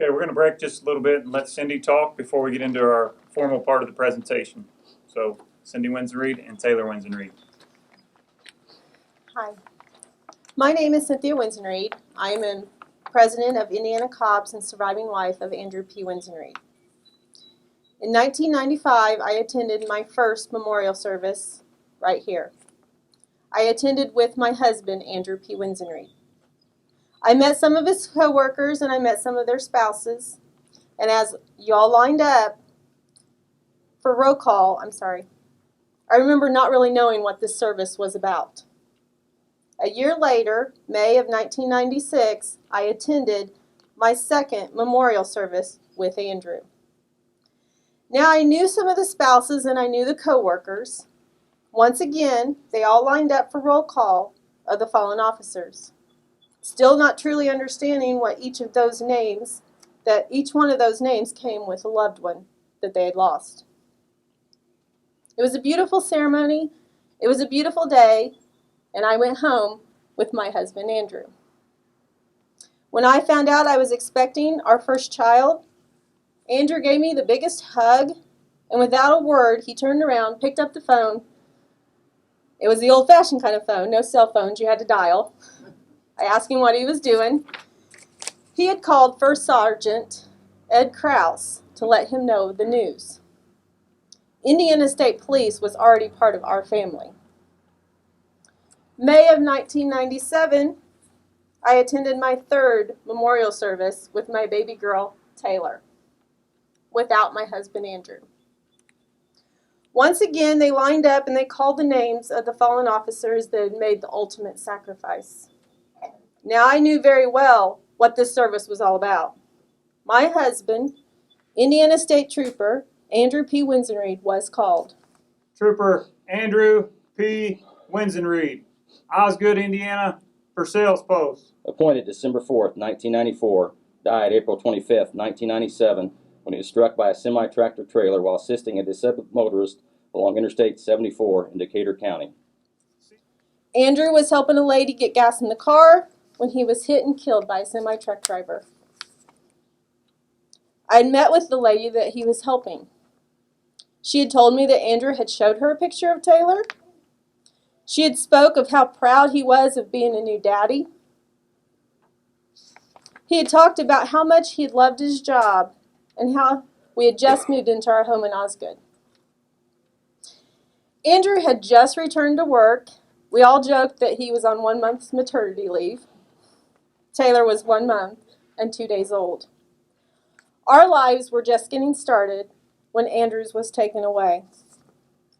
Okay, we're going to break just a little bit and let Cindy talk before we get into our formal part of the presentation. So, Cindy Winzenread and Taylor Winzenread. Hi, my name is Cynthia Winzenread. I am a president of Indiana Cops and surviving wife of Andrew P. Winzenread. In 1995, I attended my first memorial service right here. I attended with my husband, Andrew P. Winzenread. I met some of his co-workers and I met some of their spouses. And as y'all lined up for roll call, I remember not really knowing what this service was about. A year later, May of 1996, I attended my second memorial service with Andrew. Now I knew some of the spouses and I knew the co-workers. Once again, they all lined up for roll call of the fallen officers. Still not truly understanding what each one of those names came with a loved one that they had lost. It was a beautiful ceremony. It was a beautiful day, and I went home with my husband, Andrew. When I found out I was expecting our first child, Andrew gave me the biggest hug, and without a word, he turned around, picked up the phone. It was the old-fashioned kind of phone, no cell phones, you had to dial. I asked him what he was doing. He had called First Sergeant Ed Krause to let him know the news. Indiana State Police was already part of our family. May of 1997, I attended my third memorial service with my baby girl, Taylor, without my husband, Andrew. Once again, they lined up and they called the names of the fallen officers that had made the ultimate sacrifice. Now I knew very well what this service was all about. My husband, Indiana State Trooper Andrew P. Winzenread, was called. Trooper Andrew P. Winzenread, Osgood, Indiana, for sales post. Appointed December 4th, 1994, died April 25th, 1997, when he was struck by a semi-tractor trailer while assisting a disabled motorist along Interstate 74 in Decatur County. Andrew was helping a lady get gas in the car when he was hit and killed by a semi-truck driver. I had met with the lady that he was helping. She had told me that Andrew had showed her a picture of Taylor. She had spoke of how proud he was of being a new daddy. He had talked about how much he had loved his job and how we had just moved into our home in Osgood. Andrew had just returned to work. We all joked that he was on 1 month's maternity leave. Taylor was 1 month and 2 days old. Our lives were just getting started when Andrew's was taken away.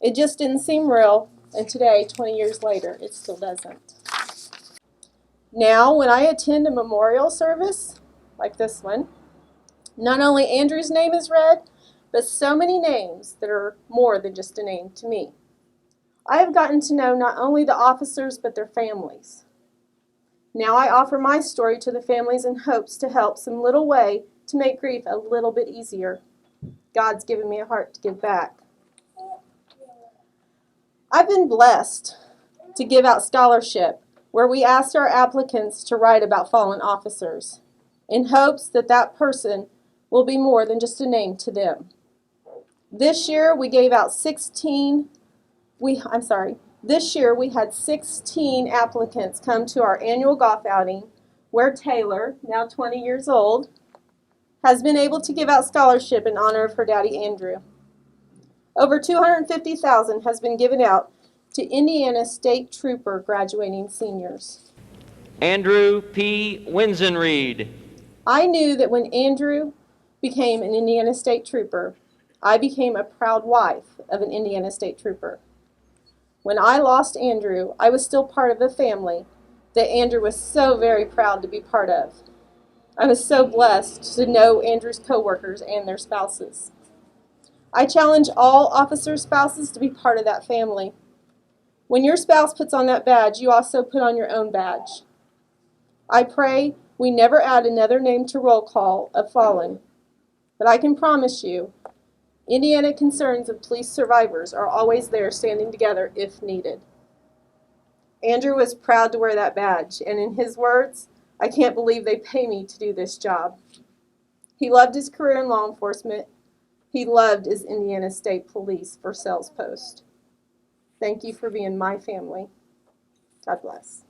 It just didn't seem real, and today, 20 years later, it still doesn't. Now, when I attend a memorial service like this one, not only Andrew's name is read, but so many names that are more than just a name to me. I have gotten to know not only the officers, but their families. Now I offer my story to the families in hopes to help some little way to make grief a little bit easier. God's given me a heart to give back. I've been blessed to give out scholarship where we asked our applicants to write about fallen officers in hopes that that person will be more than just a name to them. This year we gave out This year we had 16 applicants come to our annual golf outing where Taylor, now 20 years old, has been able to give out scholarship in honor of her daddy Andrew. Over $250,000 has been given out to Indiana State Trooper graduating seniors. Andrew P. Winzenread. I knew that when Andrew became an Indiana State Trooper, I became a proud wife of an Indiana State Trooper. When I lost Andrew, I was still part of a family that Andrew was so very proud to be part of. I was so blessed to know Andrew's co-workers and their spouses. I challenge all officer spouses to be part of that family. When your spouse puts on that badge, you also put on your own badge. I pray we never add another name to roll call of fallen, but I can promise you, Indiana Concerns of Police Survivors are always there standing together if needed. Andrew was proud to wear that badge, and in his words, I can't believe they pay me to do this job. He loved his career in law enforcement. He loved his Indiana State Police Versailles post. Thank you for being my family. God bless.